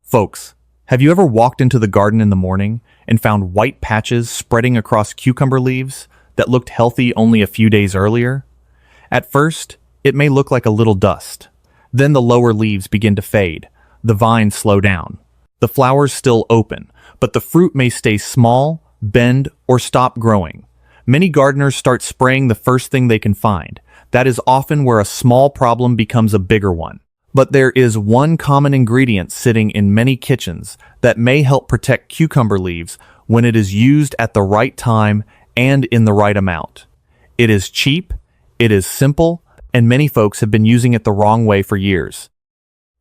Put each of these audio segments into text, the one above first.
Folks, have you ever walked into the garden in the morning and found white patches spreading across cucumber leaves that looked healthy only a few days earlier? At first, it may look like a little dust. Then the lower leaves begin to fade. The vines slow down. The flowers still open, but the fruit may stay small, bend, or stop growing. Many gardeners start spraying the first thing they can find. That is often where a small problem becomes a bigger one. But there is one common ingredient sitting in many kitchens that may help protect cucumber leaves when it is used at the right time and in the right amount. It is cheap, it is simple, and many folks have been using it the wrong way for years.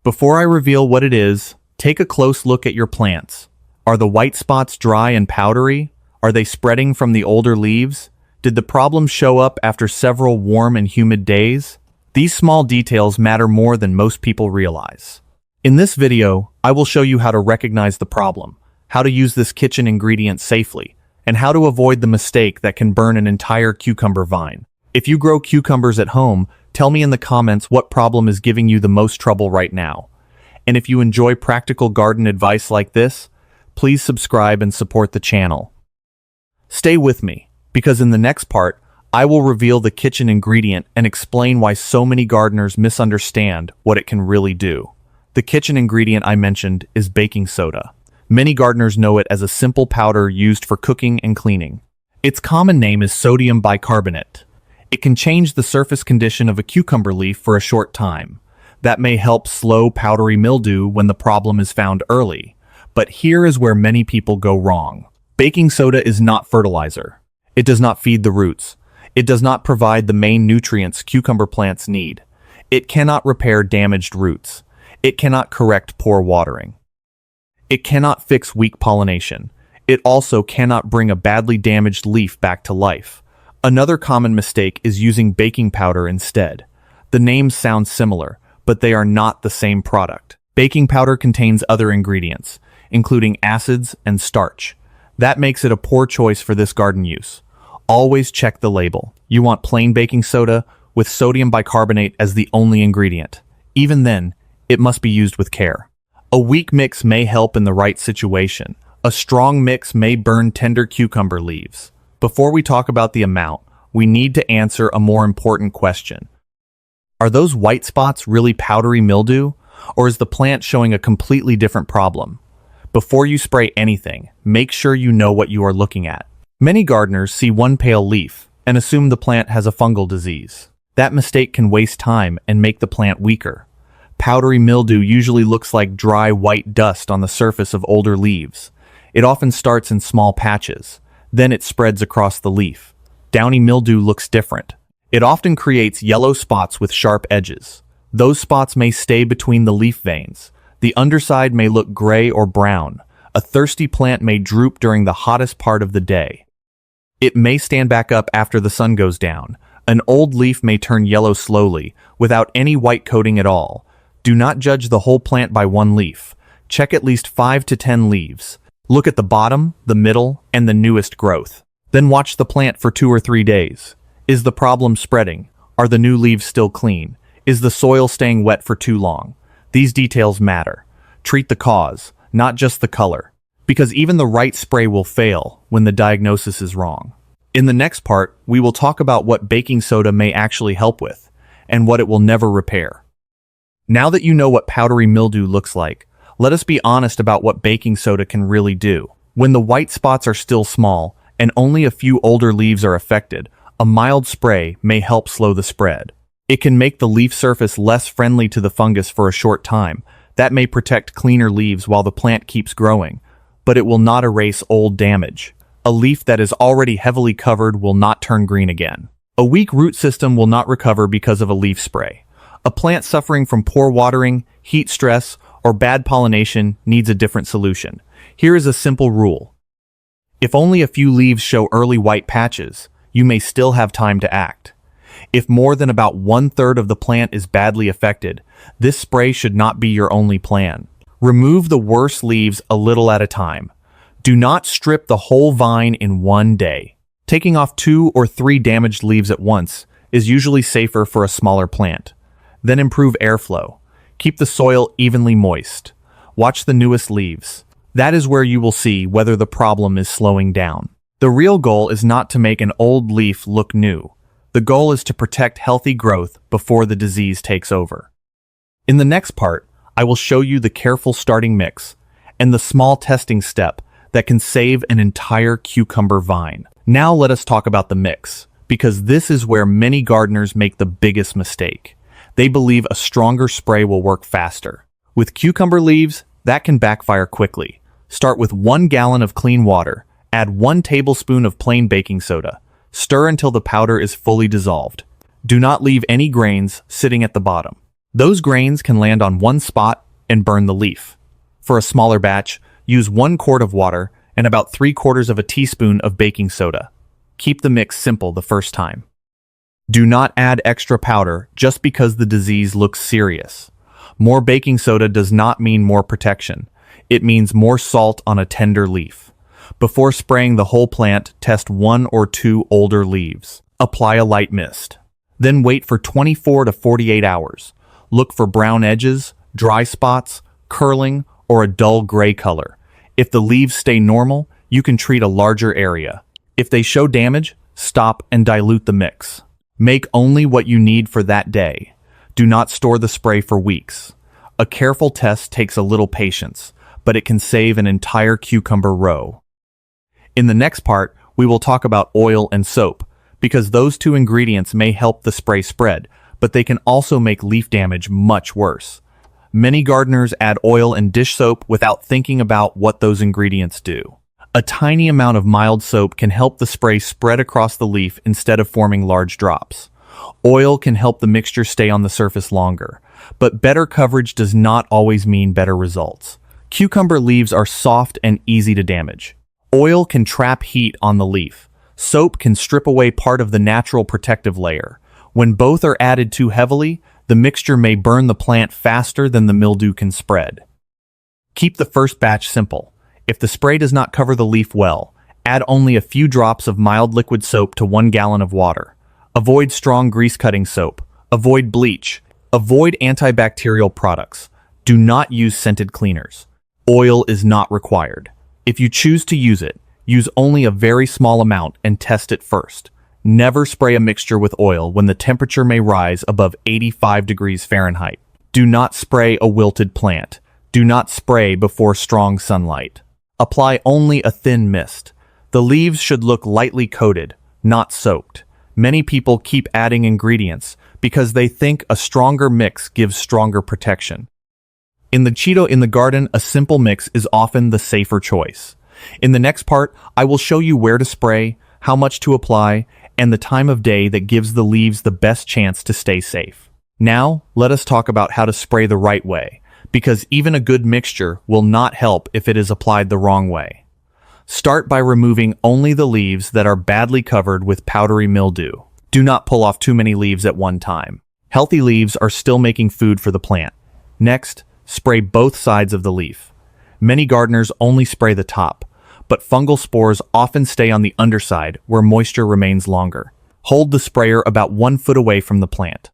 Before I reveal what it is, take a close look at your plants. Are the white spots dry and powdery? Are they spreading from the older leaves? Did the problem show up after several warm and humid days? These small details matter more than most people realize. In this video, I will show you how to recognize the problem, how to use this kitchen ingredient safely, and how to avoid the mistake that can burn an entire cucumber vine. If you grow cucumbers at home, tell me in the comments what problem is giving you the most trouble right now. And if you enjoy practical garden advice like this, please subscribe and support the channel. Stay with me, because in the next part, I will reveal the kitchen ingredient and explain why so many gardeners misunderstand what it can really do. The kitchen ingredient I mentioned is baking soda. Many gardeners know it as a simple powder used for cooking and cleaning. Its common name is sodium bicarbonate. It can change the surface condition of a cucumber leaf for a short time. That may help slow powdery mildew when the problem is found early. But here is where many people go wrong. Baking soda is not fertilizer. It does not feed the roots. It does not provide the main nutrients cucumber plants need. It cannot repair damaged roots. It cannot correct poor watering. It cannot fix weak pollination. It also cannot bring a badly damaged leaf back to life. Another common mistake is using baking powder instead. The names sound similar, but they are not the same product. Baking powder contains other ingredients, including acids and starch. That makes it a poor choice for this garden use. Always check the label. You want plain baking soda with sodium bicarbonate as the only ingredient. Even then, it must be used with care. A weak mix may help in the right situation. A strong mix may burn tender cucumber leaves. Before we talk about the amount, we need to answer a more important question. Are those white spots really powdery mildew, or is the plant showing a completely different problem? Before you spray anything, make sure you know what you are looking at. Many gardeners see one pale leaf and assume the plant has a fungal disease. That mistake can waste time and make the plant weaker. Powdery mildew usually looks like dry white dust on the surface of older leaves. It often starts in small patches. Then it spreads across the leaf. Downy mildew looks different. It often creates yellow spots with sharp edges. Those spots may stay between the leaf veins. The underside may look gray or brown. A thirsty plant may droop during the hottest part of the day. It may stand back up after the sun goes down. An old leaf may turn yellow slowly, without any white coating at all. Do not judge the whole plant by one leaf. Check at least 5 to 10 leaves. Look at the bottom, the middle, and the newest growth. Then watch the plant for 2 or 3 days. Is the problem spreading? Are the new leaves still clean? Is the soil staying wet for too long? These details matter. Treat the cause, not just the color. Because even the right spray will fail when the diagnosis is wrong. In the next part, we will talk about what baking soda may actually help with, and what it will never repair. Now that you know what powdery mildew looks like, let us be honest about what baking soda can really do. When the white spots are still small, and only a few older leaves are affected, a mild spray may help slow the spread. It can make the leaf surface less friendly to the fungus for a short time. That may protect cleaner leaves while the plant keeps growing, but it will not erase old damage. A leaf that is already heavily covered will not turn green again. A weak root system will not recover because of a leaf spray. A plant suffering from poor watering, heat stress, or bad pollination needs a different solution. Here is a simple rule. If only a few leaves show early white patches, you may still have time to act. If more than about 1/3 of the plant is badly affected, this spray should not be your only plan. Remove the worst leaves a little at a time. Do not strip the whole vine in one day. Taking off 2 or 3 damaged leaves at once is usually safer for a smaller plant. Then improve airflow. Keep the soil evenly moist. Watch the newest leaves. That is where you will see whether the problem is slowing down. The real goal is not to make an old leaf look new. The goal is to protect healthy growth before the disease takes over. In the next part, I will show you the careful starting mix and the small testing step that can save an entire cucumber vine. Now let us talk about the mix, because this is where many gardeners make the biggest mistake. They believe a stronger spray will work faster. With cucumber leaves, that can backfire quickly. Start with 1 gallon of clean water, add 1 tablespoon of plain baking soda. Stir until the powder is fully dissolved. Do not leave any grains sitting at the bottom. Those grains can land on one spot and burn the leaf. For a smaller batch, use 1 quart of water and about 3/4 of a teaspoon of baking soda. Keep the mix simple the first time. Do not add extra powder just because the disease looks serious. More baking soda does not mean more protection. It means more salt on a tender leaf. Before spraying the whole plant, test 1 or 2 older leaves. Apply a light mist. Then wait for 24 to 48 hours. Look for brown edges, dry spots, curling, or a dull gray color. If the leaves stay normal, you can treat a larger area. If they show damage, stop and dilute the mix. Make only what you need for that day. Do not store the spray for weeks. A careful test takes a little patience, but it can save an entire cucumber row. In the next part, we will talk about oil and soap, because those 2 ingredients may help the spray spread, but they can also make leaf damage much worse. Many gardeners add oil and dish soap without thinking about what those ingredients do. A tiny amount of mild soap can help the spray spread across the leaf instead of forming large drops. Oil can help the mixture stay on the surface longer, but better coverage does not always mean better results. Cucumber leaves are soft and easy to damage. Oil can trap heat on the leaf. Soap can strip away part of the natural protective layer. When both are added too heavily, the mixture may burn the plant faster than the mildew can spread. Keep the first batch simple. If the spray does not cover the leaf well, add only a few drops of mild liquid soap to 1 gallon of water. Avoid strong grease-cutting soap. Avoid bleach. Avoid antibacterial products. Do not use scented cleaners. Oil is not required. If you choose to use it, use only a very small amount and test it first. Never spray a mixture with oil when the temperature may rise above 85 degrees Fahrenheit. Do not spray a wilted plant. Do not spray before strong sunlight. Apply only a thin mist. The leaves should look lightly coated, not soaked. Many people keep adding ingredients because they think a stronger mix gives stronger protection. In the garden, a simple mix is often the safer choice. In the next part, I will show you where to spray, how much to apply, and the time of day that gives the leaves the best chance to stay safe. Now, let us talk about how to spray the right way, because even a good mixture will not help if it is applied the wrong way. Start by removing only the leaves that are badly covered with powdery mildew. Do not pull off too many leaves at one time. Healthy leaves are still making food for the plant. Next, spray both sides of the leaf. Many gardeners only spray the top, but fungal spores often stay on the underside where moisture remains longer. Hold the sprayer about 1 foot away from the plant.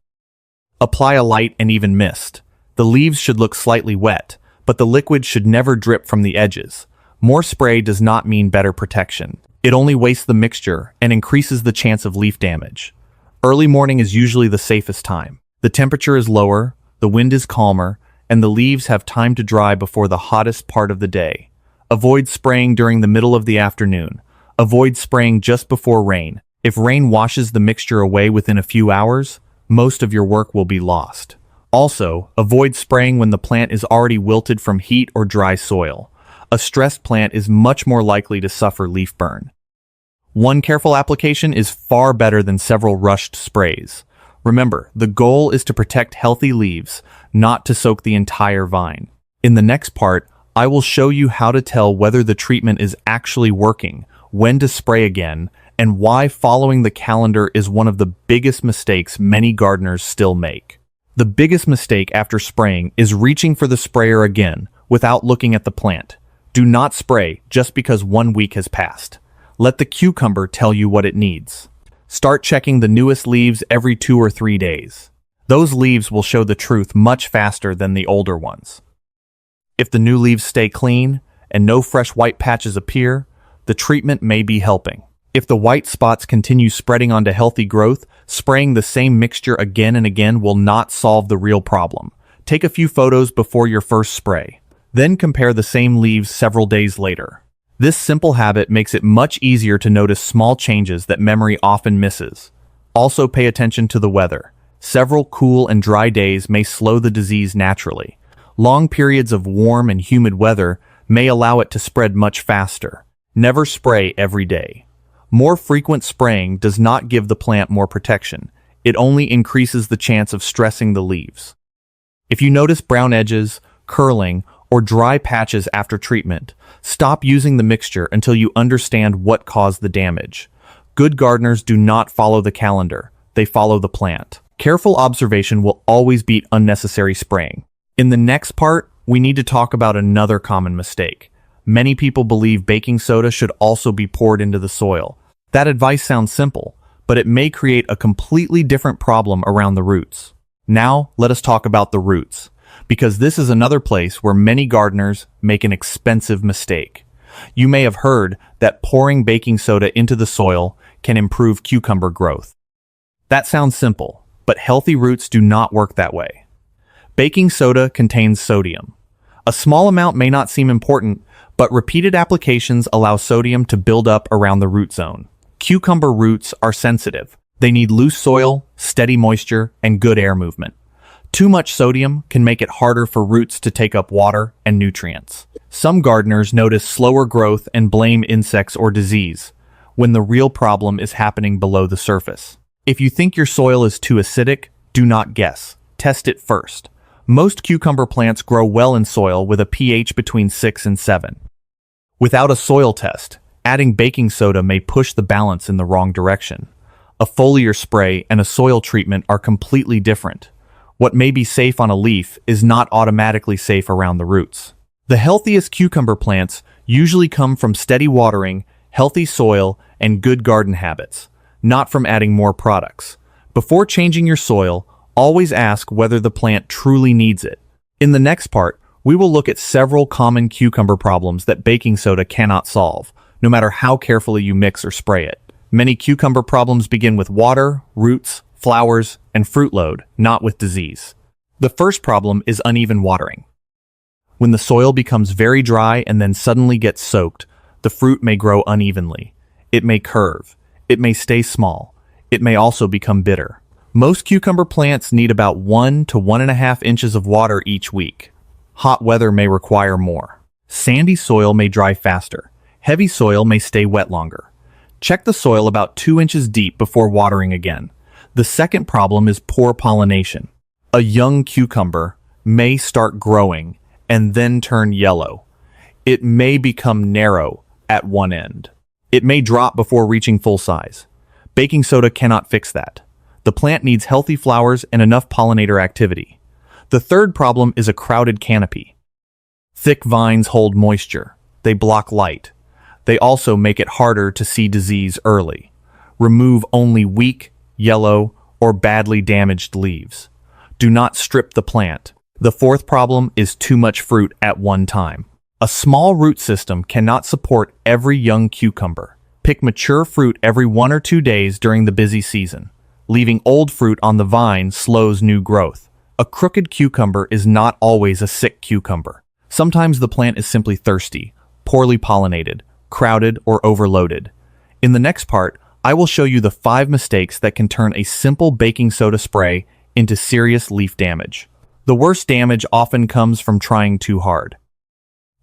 Apply a light and even mist. The leaves should look slightly wet, but the liquid should never drip from the edges. More spray does not mean better protection. It only wastes the mixture and increases the chance of leaf damage. Early morning is usually the safest time. The temperature is lower, the wind is calmer, and the leaves have time to dry before the hottest part of the day. Avoid spraying during the middle of the afternoon. Avoid spraying just before rain. If rain washes the mixture away within a few hours, most of your work will be lost. Also, avoid spraying when the plant is already wilted from heat or dry soil. A stressed plant is much more likely to suffer leaf burn. One careful application is far better than several rushed sprays. Remember, the goal is to protect healthy leaves, not to soak the entire vine. In the next part, I will show you how to tell whether the treatment is actually working, when to spray again, and why following the calendar is one of the biggest mistakes many gardeners still make. The biggest mistake after spraying is reaching for the sprayer again without looking at the plant. Do not spray just because 1 week has passed. Let the cucumber tell you what it needs. Start checking the newest leaves every 2 or 3 days. Those leaves will show the truth much faster than the older ones. If the new leaves stay clean and no fresh white patches appear, the treatment may be helping. If the white spots continue spreading onto healthy growth, spraying the same mixture again and again will not solve the real problem. Take a few photos before your first spray. Then compare the same leaves several days later. This simple habit makes it much easier to notice small changes that memory often misses. Also pay attention to the weather. Several cool and dry days may slow the disease naturally. Long periods of warm and humid weather may allow it to spread much faster. Never spray every day. More frequent spraying does not give the plant more protection. It only increases the chance of stressing the leaves. If you notice brown edges, curling, or dry patches after treatment, stop using the mixture until you understand what caused the damage. Good gardeners do not follow the calendar. They follow the plant. Careful observation will always beat unnecessary spraying. In the next part, we need to talk about another common mistake. Many people believe baking soda should also be poured into the soil. That advice sounds simple, but it may create a completely different problem around the roots. Now, let us talk about the roots, because this is another place where many gardeners make an expensive mistake. You may have heard that pouring baking soda into the soil can improve cucumber growth. That sounds simple, but healthy roots do not work that way. Baking soda contains sodium. A small amount may not seem important, but repeated applications allow sodium to build up around the root zone. Cucumber roots are sensitive. They need loose soil, steady moisture, and good air movement. Too much sodium can make it harder for roots to take up water and nutrients. Some gardeners notice slower growth and blame insects or disease, when the real problem is happening below the surface. If you think your soil is too acidic, do not guess. Test it first. Most cucumber plants grow well in soil with a pH between 6 and 7. Without a soil test, adding baking soda may push the balance in the wrong direction. A foliar spray and a soil treatment are completely different. What may be safe on a leaf is not automatically safe around the roots. The healthiest cucumber plants usually come from steady watering, healthy soil, and good garden habits, not from adding more products. Before changing your soil, always ask whether the plant truly needs it. In the next part, we will look at several common cucumber problems that baking soda cannot solve, no matter how carefully you mix or spray it. Many cucumber problems begin with water, roots, flowers, and fruit load, not with disease. The first problem is uneven watering. When the soil becomes very dry and then suddenly gets soaked, the fruit may grow unevenly. It may curve. It may stay small. It may also become bitter. Most cucumber plants need about 1 to 1.5 inches of water each week. Hot weather may require more. Sandy soil may dry faster. Heavy soil may stay wet longer. Check the soil about 2 inches deep before watering again. The second problem is poor pollination. A young cucumber may start growing and then turn yellow. It may become narrow at one end. It may drop before reaching full size. Baking soda cannot fix that. The plant needs healthy flowers and enough pollinator activity. The third problem is a crowded canopy. Thick vines hold moisture. They block light. They also make it harder to see disease early. Remove only weak, yellow, or badly damaged leaves. Do not strip the plant. The fourth problem is too much fruit at one time. A small root system cannot support every young cucumber. Pick mature fruit every 1 or 2 days during the busy season. Leaving old fruit on the vine slows new growth. A crooked cucumber is not always a sick cucumber. Sometimes the plant is simply thirsty, poorly pollinated, crowded, or overloaded. In the next part, I will show you the 5 mistakes that can turn a simple baking soda spray into serious leaf damage. The worst damage often comes from trying too hard.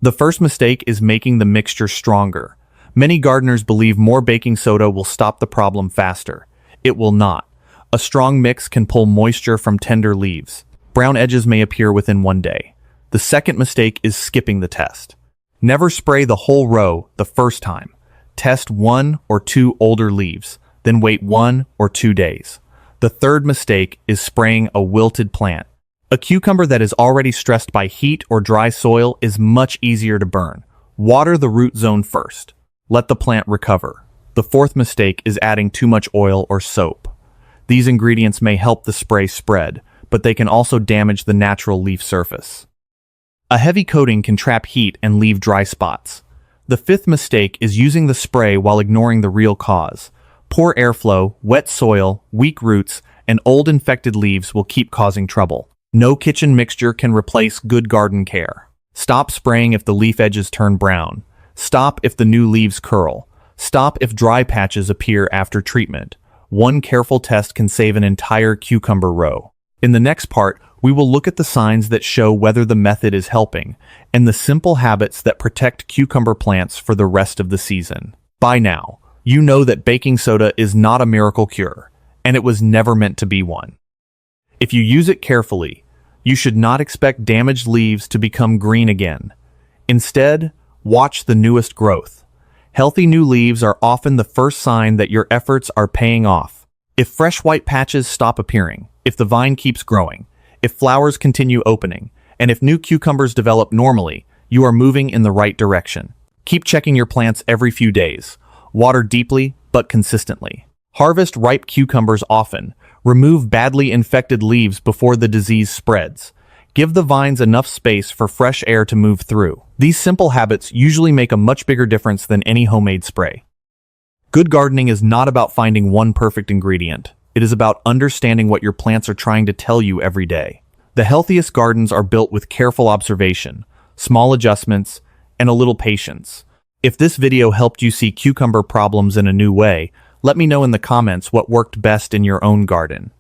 The first mistake is making the mixture stronger. Many gardeners believe more baking soda will stop the problem faster. It will not. A strong mix can pull moisture from tender leaves. Brown edges may appear within 1 day. The second mistake is skipping the test. Never spray the whole row the first time. Test 1 or 2 older leaves, then wait 1 or 2 days. The third mistake is spraying a wilted plant. A cucumber that is already stressed by heat or dry soil is much easier to burn. Water the root zone first. Let the plant recover. The fourth mistake is adding too much oil or soap. These ingredients may help the spray spread, but they can also damage the natural leaf surface. A heavy coating can trap heat and leave dry spots. The fifth mistake is using the spray while ignoring the real cause. Poor airflow, wet soil, weak roots, and old infected leaves will keep causing trouble. No kitchen mixture can replace good garden care. Stop spraying if the leaf edges turn brown. Stop if the new leaves curl. Stop if dry patches appear after treatment. One careful test can save an entire cucumber row. In the next part, we will look at the signs that show whether the method is helping, and the simple habits that protect cucumber plants for the rest of the season. By now, you know that baking soda is not a miracle cure, and it was never meant to be one. If you use it carefully, you should not expect damaged leaves to become green again. Instead, watch the newest growth. Healthy new leaves are often the first sign that your efforts are paying off. If fresh white patches stop appearing, if the vine keeps growing, if flowers continue opening, and if new cucumbers develop normally, you are moving in the right direction. Keep checking your plants every few days. Water deeply, but consistently. Harvest ripe cucumbers often. Remove badly infected leaves before the disease spreads. Give the vines enough space for fresh air to move through. These simple habits usually make a much bigger difference than any homemade spray. Good gardening is not about finding one perfect ingredient. It is about understanding what your plants are trying to tell you every day. The healthiest gardens are built with careful observation, small adjustments, and a little patience. If this video helped you see cucumber problems in a new way, let me know in the comments what worked best in your own garden.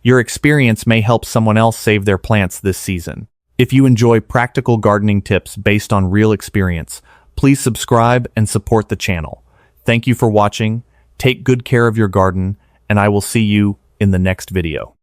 Your experience may help someone else save their plants this season. If you enjoy practical gardening tips based on real experience, please subscribe and support the channel. Thank you for watching. Take good care of your garden, and I will see you in the next video.